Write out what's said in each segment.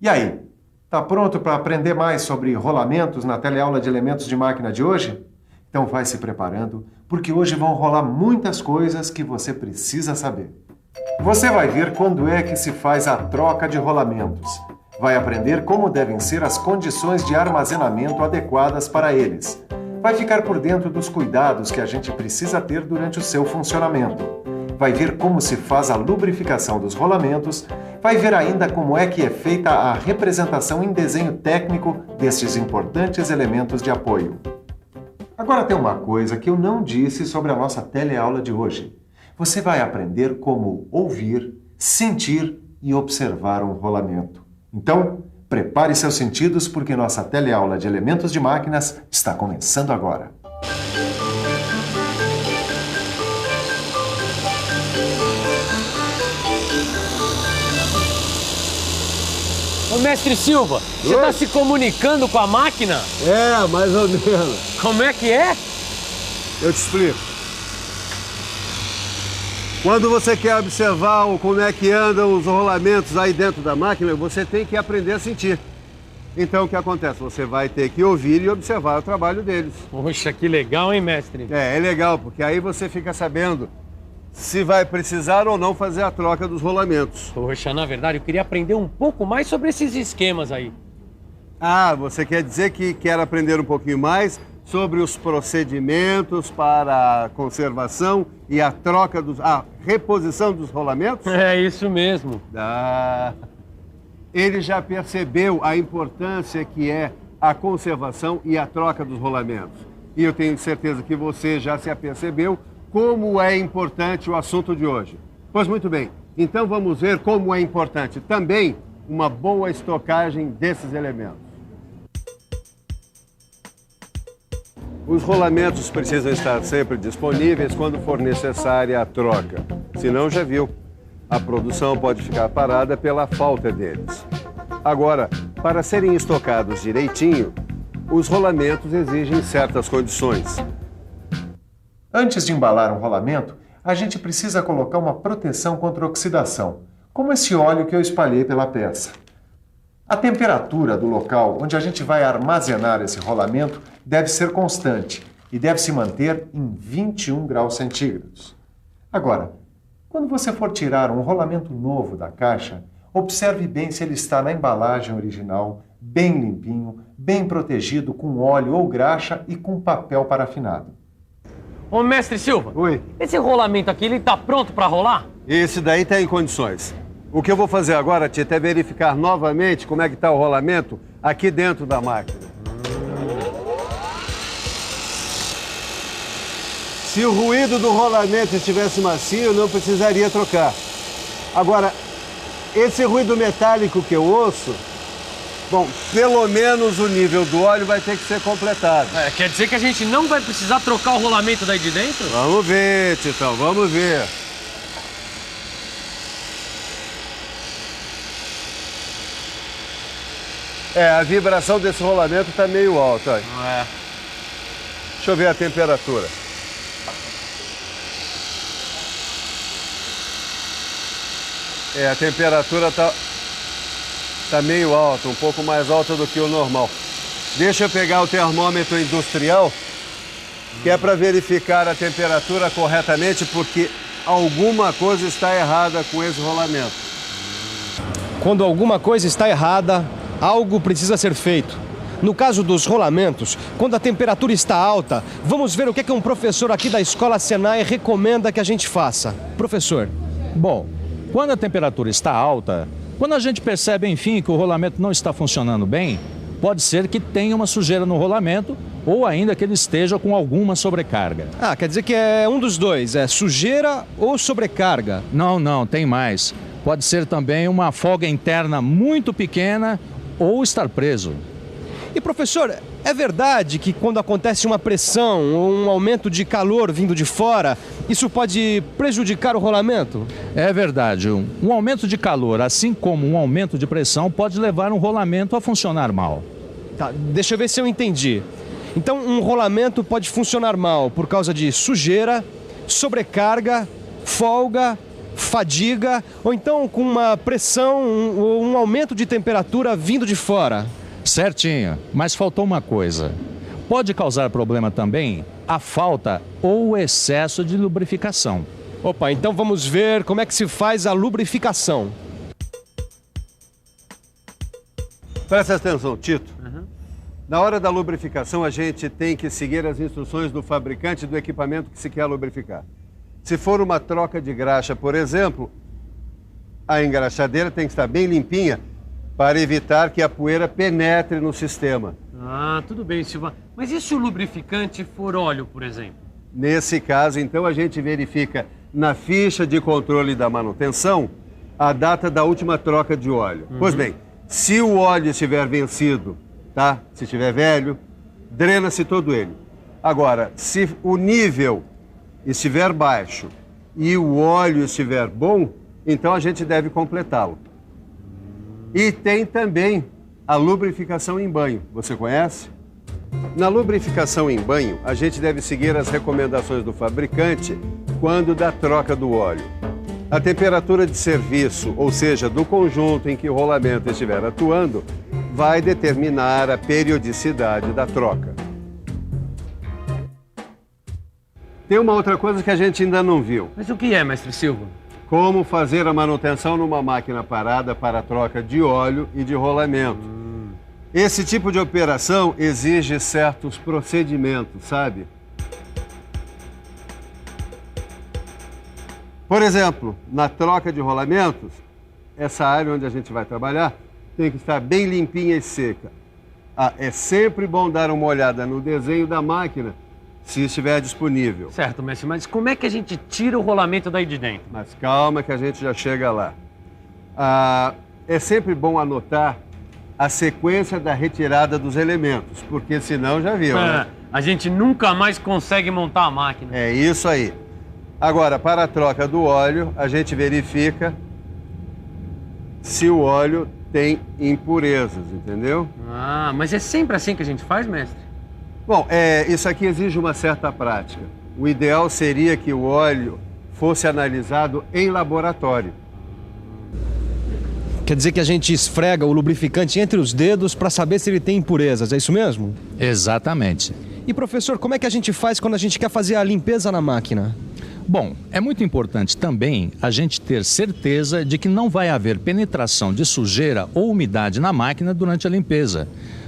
E aí, tá pronto para aprender mais sobre rolamentos na teleaula de elementos de máquina de hoje? Então vai se preparando, porque hoje vão rolar muitas coisas que você precisa saber. Você vai ver quando é que se faz a troca de rolamentos. Vai aprender como devem ser as condições de armazenamento adequadas para eles. Vai ficar por dentro dos cuidados que a gente precisa ter durante o seu funcionamento. Vai ver como se faz a lubrificação dos rolamentos, vai ver ainda como é que é feita a representação em desenho técnico destes importantes elementos de apoio. Agora tem uma coisa que eu não disse sobre a nossa teleaula de hoje. Você vai aprender como ouvir, sentir e observar um rolamento. Então, prepare seus sentidos porque nossa teleaula de elementos de máquinas está começando agora. Ô, mestre Silva, você está se comunicando com a máquina? É, mais ou menos. Como é que é? Eu te explico. Quando você quer observar como é que andam os rolamentos aí dentro da máquina, você tem que aprender a sentir. Então, o que acontece? Você vai ter que ouvir e observar o trabalho deles. Poxa, que legal, hein, mestre? É legal, porque aí você fica sabendo se vai precisar ou não fazer a troca dos rolamentos. Poxa, na verdade, eu queria aprender um pouco mais sobre esses esquemas aí. Ah, você quer dizer que quer aprender um pouquinho mais sobre os procedimentos para a conservação e a reposição dos rolamentos? É isso mesmo. Ele já percebeu a importância que é a conservação e a troca dos rolamentos. E eu tenho certeza que você já se apercebeu como é importante o assunto de hoje. Pois muito bem, então vamos ver como é importante também uma boa estocagem desses elementos. Os rolamentos precisam estar sempre disponíveis quando for necessária a troca. Senão, já viu, a produção pode ficar parada pela falta deles. Agora, para serem estocados direitinho, os rolamentos exigem certas condições. Antes de embalar um rolamento, a gente precisa colocar uma proteção contra oxidação, como esse óleo que eu espalhei pela peça. A temperatura do local onde a gente vai armazenar esse rolamento deve ser constante e deve se manter em 21 graus centígrados. Agora, quando você for tirar um rolamento novo da caixa, observe bem se ele está na embalagem original, bem limpinho, bem protegido com óleo ou graxa e com papel parafinado. Ô, mestre Silva. Oi. Esse rolamento aqui, ele tá pronto para rolar? Esse daí está em condições. O que eu vou fazer agora, Tito, é verificar novamente como é que está o rolamento aqui dentro da máquina. Se o ruído do rolamento estivesse macio, não precisaria trocar. Agora, esse ruído metálico que eu ouço, bom, pelo menos o nível do óleo vai ter que ser completado. Quer dizer que a gente não vai precisar trocar o rolamento daí de dentro? Vamos ver, Titão, vamos ver. A vibração desse rolamento está meio alta. Olha. Deixa eu ver a temperatura. A temperatura tá meio alta, um pouco mais alta do que o normal. Deixa eu pegar o termômetro industrial, que é para verificar a temperatura corretamente, porque alguma coisa está errada com esse rolamento. Quando alguma coisa está errada, algo precisa ser feito. No caso dos rolamentos, quando a temperatura está alta, vamos ver o que um professor aqui da Escola Senai recomenda que a gente faça. Professor. Bom, quando a temperatura está alta, quando a gente percebe, enfim, que o rolamento não está funcionando bem, pode ser que tenha uma sujeira no rolamento ou ainda que ele esteja com alguma sobrecarga. Quer dizer que é um dos dois, é sujeira ou sobrecarga? Não, tem mais. Pode ser também uma folga interna muito pequena ou estar preso. E professor, é verdade que quando acontece uma pressão ou um aumento de calor vindo de fora, isso pode prejudicar o rolamento? É verdade. Um aumento de calor, assim como um aumento de pressão, pode levar um rolamento a funcionar mal. Tá, deixa eu ver se eu entendi. Então, um rolamento pode funcionar mal por causa de sujeira, sobrecarga, folga fadiga ou então com uma pressão ou um aumento de temperatura vindo de fora. Certinho, mas faltou uma coisa. Pode causar problema também a falta ou o excesso de lubrificação. Opa, então vamos ver como é que se faz a lubrificação. Presta atenção, Tito. Na hora da lubrificação, a gente tem que seguir as instruções do fabricante do equipamento que se quer lubrificar. Se for uma troca de graxa, por exemplo, a engraxadeira tem que estar bem limpinha para evitar que a poeira penetre no sistema. Ah, tudo bem, Silva. Mas e se o lubrificante for óleo, por exemplo? Nesse caso, então, a gente verifica na ficha de controle da manutenção a data da última troca de óleo. Pois bem, se o óleo estiver vencido, tá? Se estiver velho, drena-se todo ele. Agora, se o nível estiver baixo e o óleo estiver bom, então a gente deve completá-lo. E tem também a lubrificação em banho. Você conhece? Na lubrificação em banho, a gente deve seguir as recomendações do fabricante quando da troca do óleo. A temperatura de serviço, ou seja, do conjunto em que o rolamento estiver atuando, vai determinar a periodicidade da troca. Tem uma outra coisa que a gente ainda não viu. Mas o que é, mestre Silva? Como fazer a manutenção numa máquina parada para a troca de óleo e de rolamento. Esse tipo de operação exige certos procedimentos, sabe? Por exemplo, na troca de rolamentos, essa área onde a gente vai trabalhar tem que estar bem limpinha e seca. É sempre bom dar uma olhada no desenho da máquina, se estiver disponível. Certo, mestre, mas como é que a gente tira o rolamento daí de dentro? Mas calma que a gente já chega lá. É sempre bom anotar a sequência da retirada dos elementos, porque senão já viu, né? A gente nunca mais consegue montar a máquina. É isso aí. Agora, para a troca do óleo, a gente verifica se o óleo tem impurezas, entendeu? Ah, mas é sempre assim que a gente faz, mestre? Bom, isso aqui exige uma certa prática. O ideal seria que o óleo fosse analisado em laboratório. Quer dizer que a gente esfrega o lubrificante entre os dedos para saber se ele tem impurezas, é isso mesmo? Exatamente. E professor, como é que a gente faz quando a gente quer fazer a limpeza na máquina? Bom, é muito importante também a gente ter certeza de que não vai haver penetração de sujeira ou umidade na máquina durante a limpeza.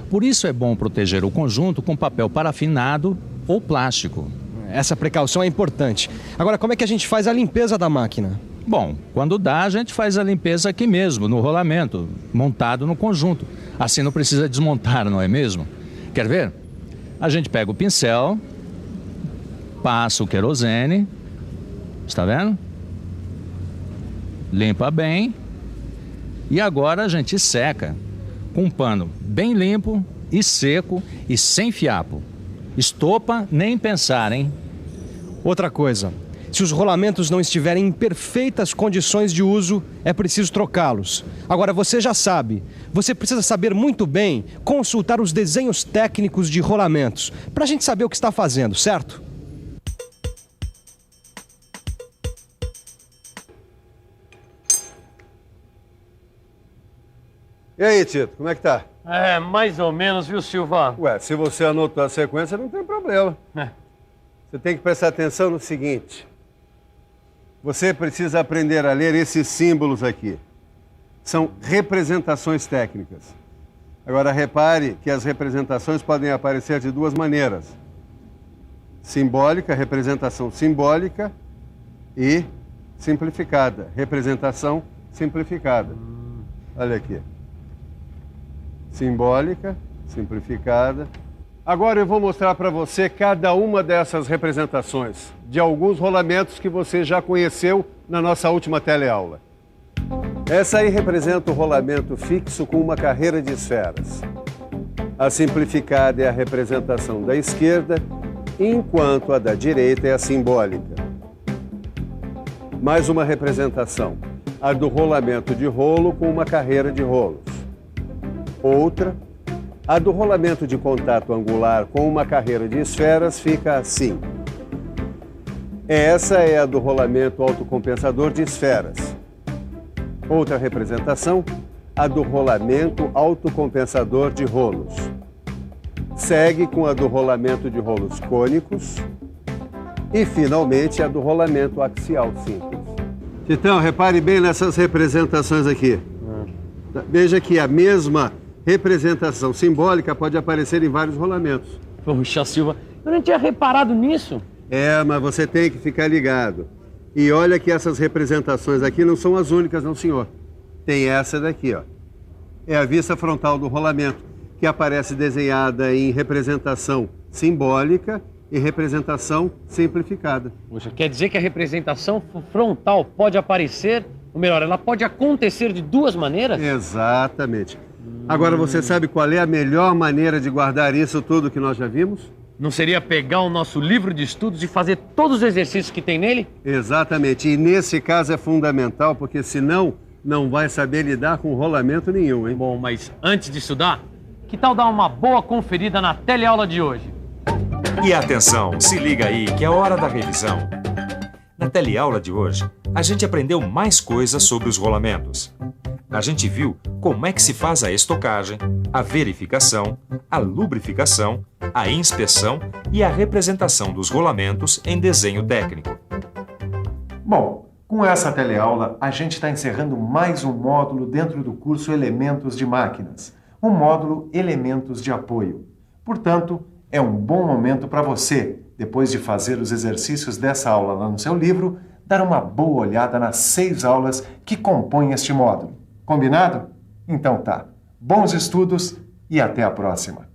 Por isso é bom proteger o conjunto com papel parafinado ou plástico. Essa precaução é importante. Agora, como é que a gente faz a limpeza da máquina? Bom, quando dá, a gente faz a limpeza aqui mesmo, no rolamento, montado no conjunto. Assim não precisa desmontar, não é mesmo? Quer ver? A gente pega o pincel, passa o querosene, está vendo? Limpa bem e agora a gente seca com um pano bem limpo e seco e sem fiapo. Estopa, nem pensar, hein? Outra coisa, se os rolamentos não estiverem em perfeitas condições de uso, é preciso trocá-los. Agora, você já sabe, você precisa saber muito bem consultar os desenhos técnicos de rolamentos, para a gente saber o que está fazendo, certo? E aí, Tito, como é que tá? É, mais ou menos, viu, Silva? Ué, se você anotou a sequência, não tem problema. Você tem que prestar atenção no seguinte. Você precisa aprender a ler esses símbolos aqui. São representações técnicas. Agora, repare que as representações podem aparecer de duas maneiras. Simbólica, representação simbólica e simplificada. Representação simplificada. Olha aqui. Simbólica, simplificada. Agora eu vou mostrar para você cada uma dessas representações de alguns rolamentos que você já conheceu na nossa última teleaula. Essa aí representa o rolamento fixo com uma carreira de esferas. A simplificada é a representação da esquerda, enquanto a da direita é a simbólica. Mais uma representação, a do rolamento de rolo com uma carreira de rolos. Outra, a do rolamento de contato angular com uma carreira de esferas fica assim. Essa é a do rolamento autocompensador de esferas. Outra representação, a do rolamento autocompensador de rolos. Segue com a do rolamento de rolos cônicos e, finalmente, a do rolamento axial simples. Titão, repare bem nessas representações aqui. Veja que a mesma representação simbólica pode aparecer em vários rolamentos. Poxa, Silva, eu não tinha reparado nisso. Mas você tem que ficar ligado. E olha que essas representações aqui não são as únicas, não, senhor. Tem essa daqui, ó. É a vista frontal do rolamento, que aparece desenhada em representação simbólica e representação simplificada. Poxa, quer dizer que a representação frontal pode aparecer, ou melhor, ela pode acontecer de duas maneiras? Exatamente. Agora, você sabe qual é a melhor maneira de guardar isso tudo que nós já vimos? Não seria pegar o nosso livro de estudos e fazer todos os exercícios que tem nele? Exatamente. E nesse caso é fundamental, porque senão não vai saber lidar com rolamento nenhum, hein? Bom, mas antes de estudar, que tal dar uma boa conferida na teleaula de hoje? E atenção, se liga aí que é hora da revisão. Na teleaula de hoje, a gente aprendeu mais coisas sobre os rolamentos. A gente viu como é que se faz a estocagem, a verificação, a lubrificação, a inspeção e a representação dos rolamentos em desenho técnico. Bom, com essa teleaula, a gente está encerrando mais um módulo dentro do curso Elementos de Máquinas, o módulo Elementos de Apoio. Portanto, é um bom momento para você, depois de fazer os exercícios dessa aula lá no seu livro, dar uma boa olhada nas 6 aulas que compõem este módulo. Combinado? Então tá. Bons estudos e até a próxima.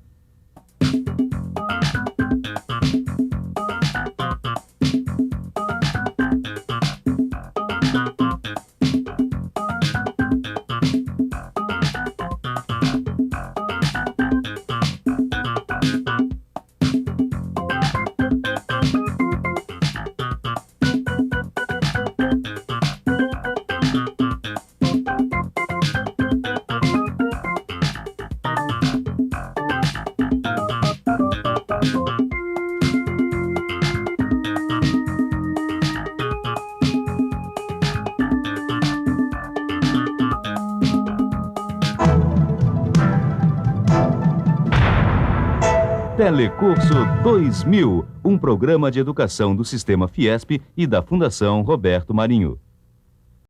Telecurso 2000, um programa de educação do Sistema Fiesp e da Fundação Roberto Marinho.